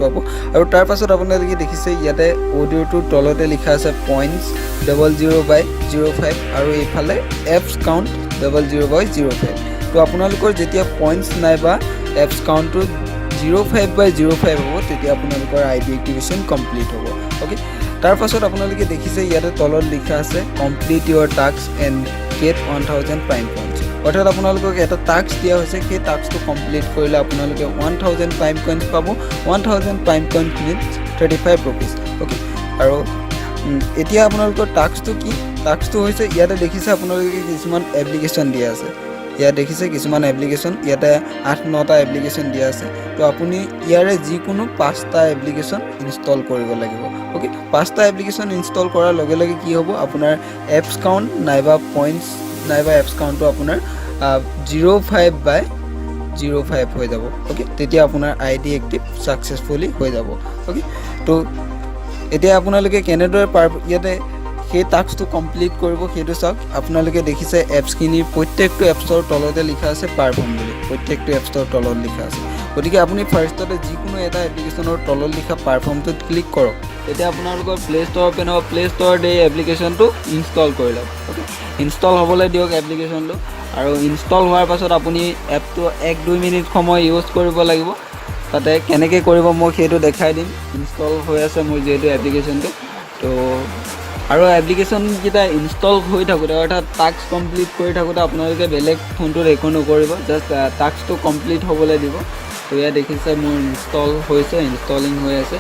পাব আৰু তাৰ পাছত আপোনালোকে দেখিছে ইয়াতে অডিঅ'টোৰ তলতে লিখা আছে পইণ্টছ 00/05 আৰু এইফালে এপছ কাউণ্ট 00/05 তো আপোনালোকৰ যেতিয়া পইণ্টছ নাইবা এপছ কাউণ্টটো 05/05 হ'ব তেতিয়া আপোনালোকৰ আইডি এক্টিভেশ্যন কমপ্লিট হ'ব অ'কে তাৰ পাছত আপোনালোকে দেখিছে ইয়াতে তলত লিখা আছে complete your task and get 1000 prime points অৰ্থাৎ আপোনালোকক এটা টাস্ক দিয়া হৈছে সেই টাস্কটো কমপ্লিট কৰিলে আপোনালোকে 1000 প্ৰাইম পইণ্টছ পাব 1000 prime point means 35 rupees okay আৰু এতিয়া আপোনালোকৰ টাস্কটো কি টাস্কটো হৈছে ইয়াতে দেখিছে আপোনালোকে কিছুমান এপ্লিকেশ্যন দিয়া আছে ইয়াত দেখিছে কিছুমান এপ্লিকেশ্যন ইয়াতে 8-9টা এপ্লিকেশ্যন দিয়া আছে তো আপুনি ইয়াৰে যিকোনো 5টা এপ্লিকেশ্যন ইনষ্টল কৰিব লাগিব অ'কে 5টা এপ্লিকেশ্যন ইনষ্টল কৰাৰ লগে লগে কি হ'ব আপোনাৰ এপছ কাউণ্ট নাইবা পইণ্টছ নাইবা এপছ কাউণ্টটো আপোনাৰ 05/05 হৈ যাব অ'কে তেতিয়া আপোনাৰ আইডি এক্টিভ ছাকচেছফুলি হৈ যাব অ'কে তো এতিয়া আপোনালোকে কেনেদৰে ইয়াতে সেই টাস্কটো কমপ্লিট কৰিব সেইটো চাওক আপোনালোকে দেখিছে এপছখিনিৰ প্ৰত্যেকটো এপছৰ তলতে লিখা আছে পাৰফৰ্ম বুলি প্ৰত্যেকটো এপছৰ তলত লিখা আছে গতিকে আপুনি ফাৰ্ষ্টতে যিকোনো এটা এপ্লিকেশ্যনৰ তলত লিখা পাৰফৰ্মটোত ক্লিক কৰক তেতিয়া আপোনালোকৰ প্লে ষ্ট'ৰ অ'পেন হ'ব প্লে ষ্ট'ৰত এই এপ্লিকেশ্যনটো ইনষ্টল কৰি লওক অ'কে ইনষ্টল হ'বলৈ দিয়ক এপ্লিকেশ্যনটো আৰু ইনষ্টল হোৱাৰ পাছত আপুনি এপটো 1-2 মিনিট সময় ইউজ কৰিব লাগিব তাতে কেনেকৈ কৰিব মই সেইটো দেখাই দিম ইনষ্টল হৈ আছে মোৰ যিহেতু এপ্লিকেশ্যনটো তো আৰু এপ্লিকেশ্যনকেইটা ইনষ্টল হৈ থাকোঁতে অৰ্থাৎ টাস্ক কমপ্লিট কৰি থাকোঁতে আপোনালোকে বেলেগ ফোনটোত একো নকৰিব জাষ্ট টাস্কটো কমপ্লিট হ'বলৈ দিব তো ইয়াত দেখিছে মোৰ ইনষ্টল হৈছে ইনষ্টলিং হৈ আছে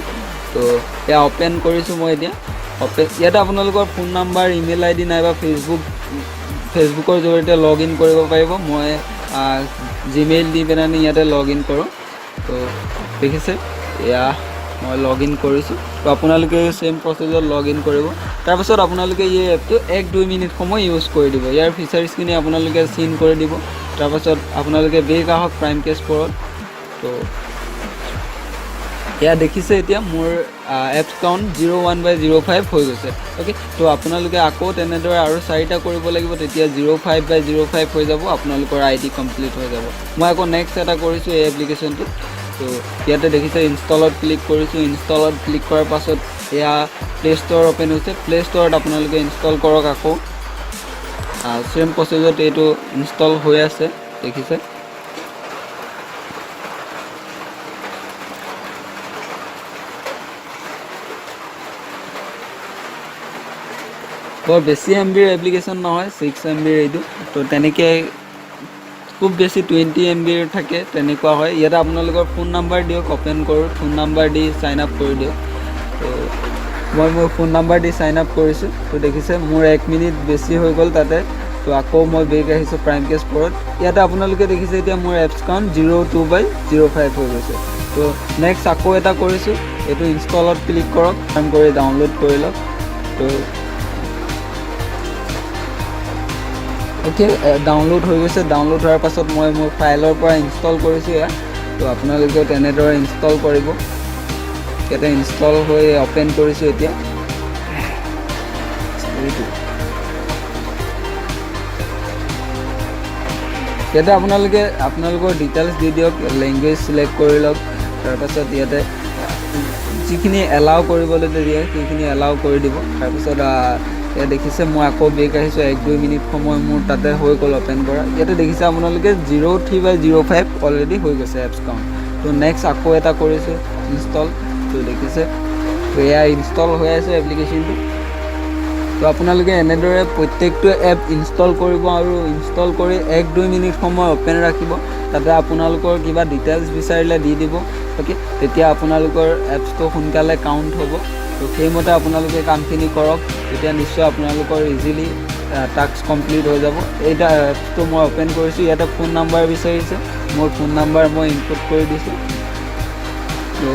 তো এয়া অ'পেন কৰিছোঁ মই এতিয়া ইয়াতে আপোনালোকৰ ফোন নাম্বাৰ ইমেইল আইডি নাইবা ফেচবুকৰ জৰিয়তে লগ ইন কৰিব পাৰিব মই জিমেইল দি পেলাই ইয়াতে লগ ইন কৰোঁ তো দেখিছে এয়া মই লগ ইন কৰিছোঁ তো আপোনালোকে চেম প্ৰচেছত লগ ইন কৰিব তাৰপাছত আপোনালোকে এই এপটো 1-2 মিনিট সময় ইউজ কৰি দিব ইয়াৰ ফিচাৰ্ছখিনি আপোনালোকে চিন কৰি দিব তাৰপাছত আপোনালোকে বেক আহক প্ৰাইম কেছ পৰত তো এয়া দেখিছে এতিয়া মোৰ এপছ কাউণ্ট 01/05 হৈ গৈছে অ'কে তো আপোনালোকে আকৌ তেনেদৰে আৰু 4টা কৰিব লাগিব তেতিয়া 05/05 হৈ যাব আপোনালোকৰ আইডি কমপ্লিট হৈ যাব মই আকৌ নেক্সট এটা কৰিছোঁ এই এপ্লিকেশ্যনটো তো ইয়াতে দেখিছে ইনষ্টলত ক্লিক কৰিছোঁ ইনষ্টলত ক্লিক কৰাৰ পাছত এয়া প্লে ষ্ট'ৰ অ'পেন হৈছে প্লে ষ্ট'ৰত আপোনালোকে ইনষ্টল কৰক আকৌ চেম প্ৰচেছত এইটো ইনষ্টল হৈ আছে দেখিছে বৰ বেছি MBৰ এপ্লিকেশ্যন নহয় 6 MBৰ এইটো তো তেনেকৈ খুব বেছি 20 MBৰ থাকে তেনেকুৱা হয় ইয়াতে আপোনালোকৰ ফোন নাম্বাৰ দিয়ক অ'পেন কৰোঁ ফোন নাম্বাৰ দি ছাইন আপ কৰি দিয়ক তো মই মোৰ ফোন নাম্বাৰ দি ছাইন আপ কৰিছোঁ তো দেখিছে মোৰ 1 মিনিট বেছি হৈ গ'ল তাতে তো আকৌ মই বেক আহিছোঁ প্ৰাইম কেছ পৰত ইয়াতে আপোনালোকে দেখিছে এতিয়া মোৰ এপছ কাউণ্ট 02/05 হৈ গৈছে তো নেক্সট আকৌ এটা কৰিছোঁ এইটো ইনষ্টলত ক্লিক কৰক কাম কৰি ডাউনলোড কৰি লওক তো অ'কে ডাউনলোড হৈ গৈছে ডাউনলোড হোৱাৰ পাছত মই মোৰ ফাইলৰ পৰা ইনষ্টল কৰিছোঁ এয়া তো আপোনালোকেও তেনেদৰে ইনষ্টল কৰিব ইয়াতে ইনষ্টল হৈ অ'পেন কৰিছোঁ এতিয়া ইয়াতে আপোনালোকৰ ডিটেইলছ দি দিয়ক লেংগুৱেজ ছিলেক্ট কৰি লওক তাৰপাছত ইয়াতে যিখিনি এলাউ কৰিবলৈ দিয়ে সেইখিনি এলাউ কৰি দিব তাৰপিছত ইয়াত দেখিছে মই আকৌ বেক আহিছোঁ 1-2 মিনিট সময় মোৰ তাতে হৈ গ'ল অ'পেন কৰা ইয়াতে দেখিছে আপোনালোকে 03/05 অলৰেডি হৈ গৈছে এপছ কাউণ্ট তো নেক্সট আকৌ এটা কৰিছোঁ ইনষ্টল তো দেখিছে তো এয়া ইনষ্টল হৈ আছে এপ্লিকেশ্যনটো তো আপোনালোকে এনেদৰে প্ৰত্যেকটো এপ ইনষ্টল কৰিব আৰু ইনষ্টল কৰি 1-2 মিনিট সময় অ'পেন ৰাখিব তাতে আপোনালোকৰ কিবা ডিটেইলছ বিচাৰিলে দি দিব অ'কে তেতিয়া আপোনালোকৰ এপছটো সোনকালে কাউণ্ট হ'ব তো সেইমতে আপোনালোকে কামখিনি কৰক তেতিয়া নিশ্চয় আপোনালোকৰ ইজিলি টাস্ক কমপ্লিট হৈ যাব এইটা এপছটো মই অ'পেন কৰিছোঁ ইয়াতে ফোন নাম্বাৰ বিচাৰিছে মোৰ ফোন নাম্বাৰ মই ইনপুট কৰি দিছোঁ তো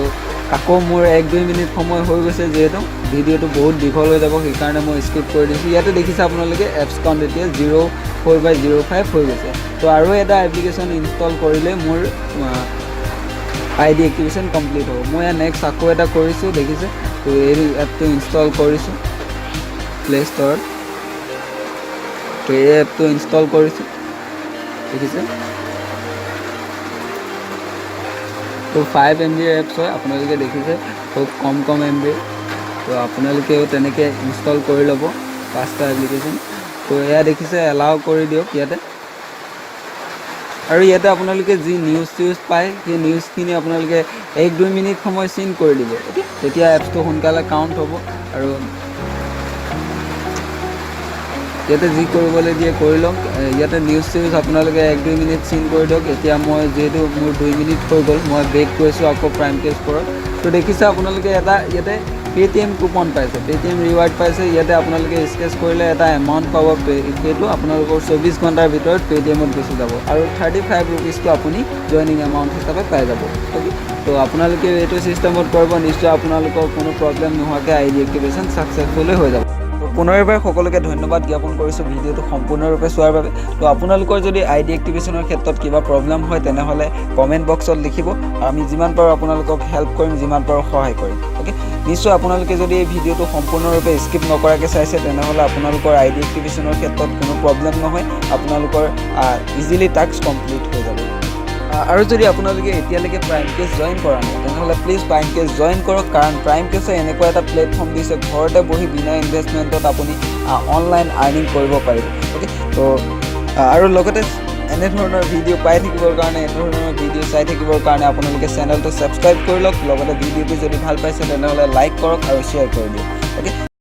আকৌ মোৰ 1-2 মিনিট সময় হৈ গৈছে যিহেতু ভিডিঅ'টো বহুত দীঘল হৈ যাব সেইকাৰণে মই স্কিপ কৰি দিছোঁ ইয়াতে দেখিছে আপোনালোকে এপছ কাউণ্ট এতিয়া 04/05 হৈ গৈছে তো আৰু এটা এপ্লিকেশ্যন ইনষ্টল কৰিলে মোৰ আইডি এক্টিভেশ্যন কমপ্লিট হ'ব মই নেক্সট আকৌ এটা কৰিছোঁ দেখিছে তো এই এপটো ইনষ্টল কৰিছোঁ প্লে ষ্ট'ৰত তো এই এপটো ইনষ্টল কৰিছোঁ দেখিছে তো 5 MB এপছ হয়, আপোনালোকে দেখিছে খুব কম MB। তো আপোনালোকেও তেনেকৈ ইনষ্টল কৰি ল'ব 5টা এপ্লিকেশ্যন। তো এয়া দেখিছে এলাউ কৰি দিয়ক ইয়াতে। আৰু ইয়াতে আপোনালোকে যি নিউজ পায় সেই নিউজখিনি আপোনালোকে 1-2 মিনিট সময় চিন কৰি দিব, অ'কে। তেতিয়া এপছটো সোনকালে কাউণ্ট হ'ব। আৰু ইয়াতে যি কৰিবলৈ দিয়ে কৰি লওক। ইয়াতে নিউজ আপোনালোকে 1-2 মিনিট চিন কৰি দিয়ক। এতিয়া মই যিহেতু মোৰ 2 মিনিট হৈ গ'ল, মই বেক কৰিছোঁ আকৌ প্ৰাইম কেছবোৰত। তো দেখিছে আপোনালোকে এটা ইয়াতে পে'টিএম কুপন পাইছে, পে'টিএম ৰিৱাৰ্ড পাইছে। ইয়াতে আপোনালোকে স্কেচ কৰিলে এটা এমাউণ্ট পাব, সেইটো আপোনালোকৰ 24 ঘণ্টাৰ ভিতৰত পে'টিএমত গুচি যাব। আৰু 35 ৰুপিজটো আপুনি জইনিং এমাউণ্ট হিচাপে পাই যাব, অ'কে। তো আপোনালোকে এইটো ছিষ্টেমত কৰিব, নিশ্চয় আপোনালোকৰ কোনো প্ৰব্লেম নোহোৱাকৈ ID এক্টিভেশ্যন ছাকচেছফুলি হৈ যাব। পুনৰ এবাৰ সকলোকে ধন্যবাদ জ্ঞাপন কৰিছোঁ ভিডিঅ'টো সম্পূৰ্ণৰূপে চোৱাৰ বাবে। তো আপোনালোকৰ যদি ID এক্টিভেশ্যনৰ ক্ষেত্ৰত কিবা প্ৰব্লেম হয় তেনেহ'লে কমেণ্ট বক্সত লিখিব। আমি যিমান পাৰোঁ আপোনালোকক হেল্প কৰিম, যিমান পাৰোঁ সহায় কৰিম, অ'কে। নিশ্চয় আপোনালোকে যদি এই ভিডিঅ'টো সম্পূৰ্ণৰূপে স্কিপ নকৰাকৈ চাইছে তেনেহ'লে আপোনালোকৰ ID এক্টিভেশ্যনৰ ক্ষেত্ৰত কোনো প্ৰব্লেম নহয়, আপোনালোকৰ ইজিলি টাস্ক কমপ্লিট হৈ যাব। আৰু যদি আপোনালোকে এতিয়ালৈকে প্ৰাইম কেছ জইন কৰা নাই তেনেহ'লে প্লিজ প্ৰাইম কেছ জইন কৰক, কাৰণ প্ৰাইম কেছে এনেকুৱা এটা প্লেটফৰ্ম দিছে ঘৰতে বহি বিনা ইনভেষ্টমেণ্টত আপুনি অনলাইন আৰ্নিং কৰিব পাৰিব, অ'কে। তো আৰু লগতে এনেধৰণৰ ভিডিঅ' পাই থাকিবৰ কাৰণে, এনেধৰণৰ ভিডিঅ' চাই থাকিবৰ কাৰণে আপোনালোকে চেনেলটো ছাবস্ক্ৰাইব কৰি লওক। লগতে ভিডিঅ'টো যদি ভাল পাইছে তেনেহ'লে লাইক কৰক আৰু শ্বেয়াৰ কৰি দিয়ক, অ'কে।